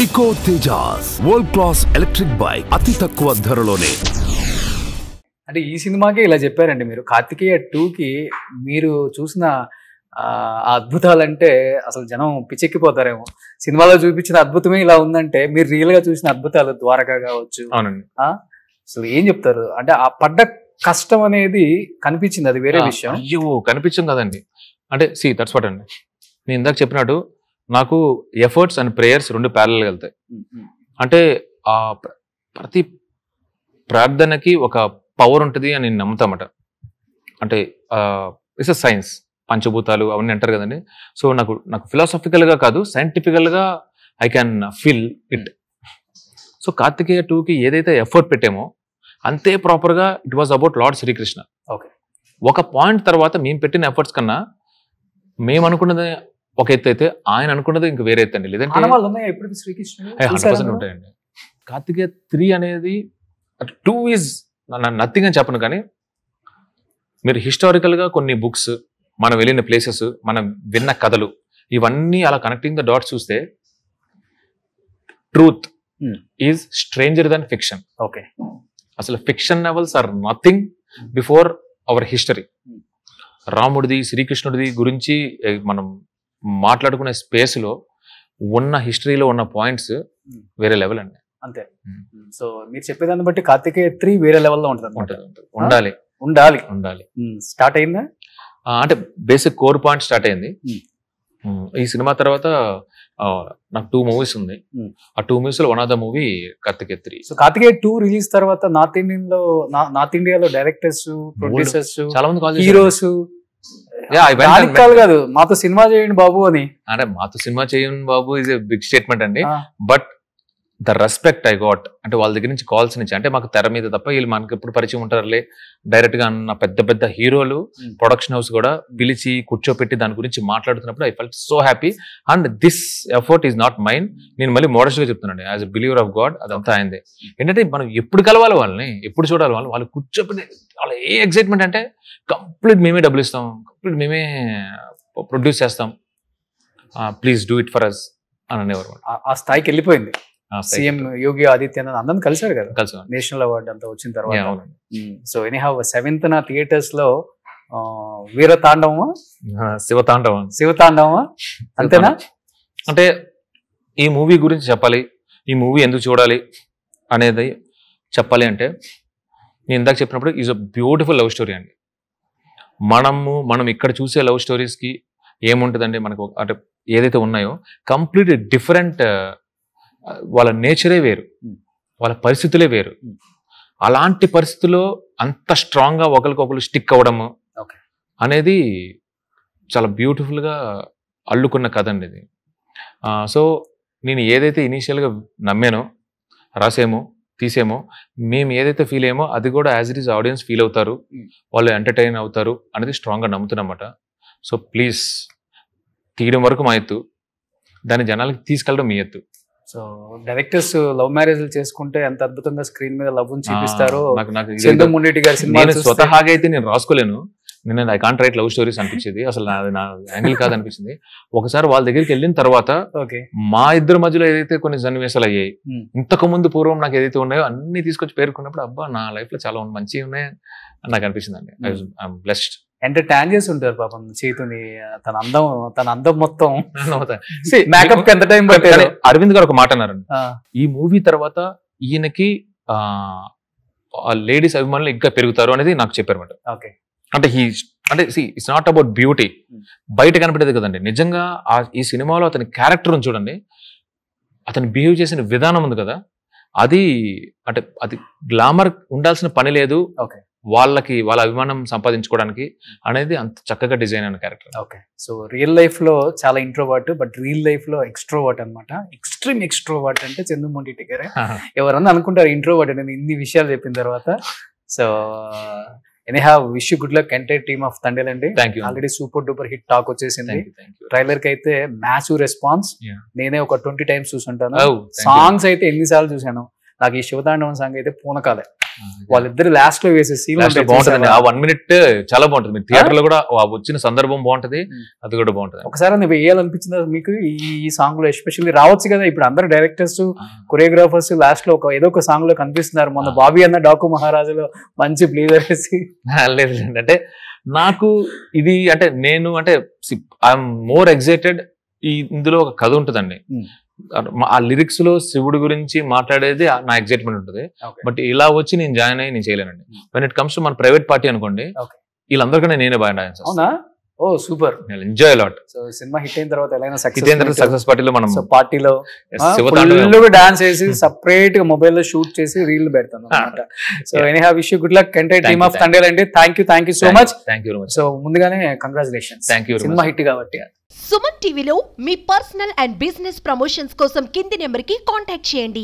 Eco Tejas world class electric bike అతి తక్కువ ధరలోనే. అంటే ఈ సినిమాకి ఇలా చెప్పారండి మీరు. కార్తికేయ 2కి మీరు చూసిన అద్భుతాలంటే అసలు జనం పిచ్చెక్కిపోతారేమో. సినిమాలో చూపించిన అద్భుతమే ఇలా ఉందంటే మీరు రియల్ గా చూసిన అద్భుతాలు ద్వారకా కావచ్చు. అవునండి. అసలు ఏం చెప్తారు? అంటే ఆ పడ్డ కష్టం అనేది కనిపించింది, అది వేరే విషయం. అయ్యో కనిపించం కదండి. అంటే దట్స్ వాట్ అండి, నేను ఇందాక చెప్పినట్టు నాకు ఎఫర్ట్స్ అండ్ ప్రేయర్స్ రెండు ప్యారల్ వెళ్తాయి. అంటే ఆ ప్రతి ప్రార్థనకి ఒక పవర్ ఉంటుంది అని నేను నమ్ముతామట. అంటే ఇట్స్ అ సైన్స్, పంచభూతాలు అవన్నీ అంటారు కదండి. సో నాకు ఫిలాసఫికల్గా కాదు, సైంటిఫికల్గా I can feel it. So Karthikeya 2కి ఏదైతే ఎఫర్ట్ పెట్టామో అంతే ప్రాపర్గా it was about lord Sri Krishna. Okay, ఒక పాయింట్ తర్వాత మేము పెట్టిన ఎఫర్ట్స్ కన్నా మేము అనుకున్నది ఒక ఎత్తు అయితే ఆయన అనుకున్నది ఇంక వేరే ఎత్తు అండి. లేదంటే 100% ఉంటాయండి. కార్తికేయ 3 అనేది 2 ఈజ్ నథింగ్ అని చెప్పను, కానీ మీరు హిస్టారికల్గా కొన్ని బుక్స్, మనం వెళ్ళిన ప్లేసెస్, మనం విన్న కథలు, ఇవన్నీ అలా కనెక్టింగ్ ద డాట్స్ చూస్తే truth is stranger than fiction. Okay, అసలు fiction novels are nothing before our history. రాముడిది శ్రీకృష్ణుడిది గురించి మనం మాట్లాడుకునే స్పేస్లో ఉన్న హిస్టరీలో ఉన్న పాయింట్స్ వేరే లెవెల్ అండి. అంతే. సో మీరు చెప్పేదాన్ని బట్టి కార్తికేయ 3 వేరే లెవెల్లో ఉంటుంది. ఉండాలి. స్టార్ట్ అయిందా? అంటే బేసిక్ కోర్ పాయింట్ స్టార్ట్ అయింది. ఈ సినిమా తర్వాత నాకు 2 మూవీస్ ఉంది. ఆ 2 మూవీస్ లో one of the movie Karthikeya 3. So Karthikeya 2 release తర్వాత నార్త్ ఇండియాలో డైరెక్టర్స్, ప్రొడ్యూసర్స్, చాలా మంది హీరోస్ కాదు మాతో సినిమా చేయండి బాబు అని. అంటే మాతో సినిమా చేయండి బాబు ఇస్ ఎ బిగ్ స్టేట్మెంట్ అండి. But the respect I got, అంటే వాళ్ళ దగ్గర నుంచి కాల్స్ నుంచి, అంటే మాకు తెర మీద తప్ప వీళ్ళు మనకి ఎప్పుడు పరిచయం ఉంటారులే, డైరెక్ట్ గా అన్న పెద్ద పెద్ద హీరోలు, ప్రొడక్షన్ హౌస్ కూడా పిలిచి కూర్చోపెట్టి దాని గురించి మాట్లాడుతున్నప్పుడు I felt so happy. And this effort is not mine. నేను మళ్ళీ మోడస్ట్ గా చెప్తున్నాను, as a believer of god, అదంతా అయింది. ఏంటంటే మనం ఎప్పుడు కలవాలి వాళ్ళని, ఎప్పుడు చూడాలి వాళ్ళు కూర్చోపెట్టి వాళ్ళ ఏ ఎక్సైట్మెంట్ అంటే కంప్లీట్ మేమే డబ్బులు ఇస్తాం, కంప్లీట్ మేమే ప్రొడ్యూస్ చేస్తాం, please do it for us అని అనేవారు. ఆ స్థాయికి వెళ్ళిపోయింది. సీఎం యోగి ఆదిత్యనాథ్ అందరం కలిసారు కదా, కలిసాం. నేషనల్ అవార్డు అంతా వచ్చిన తర్వాత. సో ఎనీహౌ 7th థియేటర్స్ లో వీరతాండవమా, శివతాండవమా అంతేనా? అంటే ఈ మూవీ గురించి చెప్పాలి, ఈ మూవీ ఎందుకు చూడాలి అనేది చెప్పాలి అంటే, నేను ఇందాక చెప్పినప్పుడు is a beautiful love story అండి. మనం ఇక్కడ చూసే లవ్ స్టోరీస్కి ఏముంటుందండి, మనకు అంటే ఏదైతే ఉన్నాయో కంప్లీట్ డిఫరెంట్. వాళ్ళ నేచరే వేరు, వాళ్ళ పరిస్థితులే వేరు. అలాంటి పరిస్థితుల్లో అంత స్ట్రాంగ్గా ఒకరికొకరు స్టిక్ అవ్వడము అనేది చాలా బ్యూటిఫుల్గా అల్లుకున్న కథ అండి ఇది. సో నేను ఏదైతే ఇనీషియల్గా నమ్మానో, రాసేమో, తీసేమో, మేము ఏదైతే ఫీల్ అయ్యామో అది కూడా as it is audience feel అవుతారు, వాళ్ళు ఎంటర్టైన్ అవుతారు అనేది స్ట్రాంగ్గా నమ్ముతున్నమాట. సో ప్లీజ్, తీయడం వరకు మా ఎత్తు, దాన్ని జనాలకి తీసుకెళ్ళడం మీ ఎత్తు. సో డైరెక్టర్స్ లవ్ మ్యారేజ్ చేసుకుంటే ఎంత అద్భుతంగా స్క్రీన్ మీద లవ్ చూపిస్తారో. స్వతహాగా అయితే నేను రాసుకోలేను, నేను I can't right love stories అనిపించేది, అసలు నా యాంగిల్ కాదు అనిపించింది. ఒకసారి వాళ్ళ దగ్గరికి వెళ్ళిన తర్వాత మా ఇద్దరి మధ్యలో ఏదైతే కొన్ని సన్నివేశాలు అయ్యాయి, ఇంతకు ముందు పూర్వం నాకు ఏదైతే ఉన్నాయో అన్ని తీసుకొచ్చి పేర్కొన్నప్పుడు అబ్బా నా లైఫ్ లో చాలా మంచిగా ఉన్నాయి అని నాకు అనిపించింది అండి. I'm blessed. ఎంటర్టైన్ చేసి ఉంటారు పాపం చేతుని, తన అందం మొత్తం మేకప్ ఎంత టైం పట్టారు. అరవింద్ గారు ఒక మాట అన్నారండి, ఈ మూవీ తర్వాత ఈయనకి లేడీస్ అభిమానులు ఇంకా పెరుగుతారు అనేది నాకు చెప్పారన్నమాట. అంటే ఇట్స్ నాట్ అబౌట్ బ్యూటీ, బయట కనపడేది కదండి. నిజంగా ఈ సినిమాలో అతని క్యారెక్టర్ చూడండి, అతను బిహేవ్ చేసిన విధానం ఉంది కదా, అది అంటే అది గ్లామర్ ఉండాల్సిన పని లేదు, వాళ్ళ అభిమానం సంపాదించుకోవడానికి అనేది అంత చక్కగా డిజైన్ అయిన character. Okay, so real life లో చాలా ఇంట్రోవర్ట్, బట్ రియల్ లైఫ్ లో ఎక్స్ట్రోవర్ట్ అనమాట. ఎక్స్ట్రీమ్ ఎక్స్ట్రోవర్ట్ అంటే చంద్రమౌళి గారే. ఎవరన్నా అనుకుంటారు ఇంట్రోవర్ట్ అని ఇన్ని విషయాలు చెప్పిన తర్వాత. So anyhow wish you good luck entire team of Thandel అండి. Already super duper hit talk వచ్చేసింది. ట్రైలర్ కి అయితే మ్యాసివ్ రెస్పాన్స్. నేనే ఒక 20 times చూసుంటాను. సాంగ్స్ అయితే ఎన్నిసార్లు చూసాను. నాకు ఈ శివతాండవం సాంగ్ అయితే పూనకాలే. వాళ్ళిద్దరు లాస్ట్ లో వేసే సీన్ బాగుంటుంది. ఆ 1 minute చాలా బాగుంటుంది. మీరు థియేటర్ లో కూడా వచ్చిన సందర్భం బాగుంటది, అది కూడా బాగుంటది. ఒకసారి నువ్వు వేయాలనిపించిందా మీకు ఈ సాంగ్ లో? ఎస్పెషల్లీ రావచ్చు కదా ఇప్పుడు అందరు డైరెక్టర్స్ కొరియోగ్రాఫర్స్ లాస్ట్ లో ఏదో ఒక సాంగ్ లో కనిపిస్తున్నారు. మొన్న బాబీ అన్న డాకు మహారాజులో మంచి ప్లీజర్ వేసి. లేదు అంటే నాకు ఇది అంటే నేను అంటే ఐఎమ్ మోర్ ఎక్సైటెడ్. ఇందులో ఒక కథ ఉంటుందండి. ఆ లిరిక్స్ లో శివుడి గురించి మాట్లాడేది నా ఎక్సైట్మెంట్ ఉంటుంది. బట్ ఇలా వచ్చి నేను జాయిన్ అయ్యి నేను చేయలేనండి. వెన్ ఇట్ కమ్స్ టు మన ప్రైవేట్ పార్టీ అనుకోండి, వీళ్ళందరికన్నా నేనే బాగా డాన్స్. అవునా? ఓ super, enjoy lot. So cinema hit అయిన తర్వాత ఎలా సక్సెస్ పార్టీలో మనం పార్టీలో డాన్స్ చేసి సెపరేట్ గా మొబైల్ లో షూట్ చేసి రీల్ పెడతాను అనమాట. So anyhow wish you good luck entire team of Thandel అండి. Thank you so much. So ముందుగానే కంగ్రాచులేషన్స్, సినిమా హిట్ కాబట్టి. సుమన్ టీవీలో మీ పర్సనల్ అండ్ బిజినెస్ ప్రమోషన్స్ కోసం కింది నెంబర్ కి కాంటాక్ట్ చేయండి.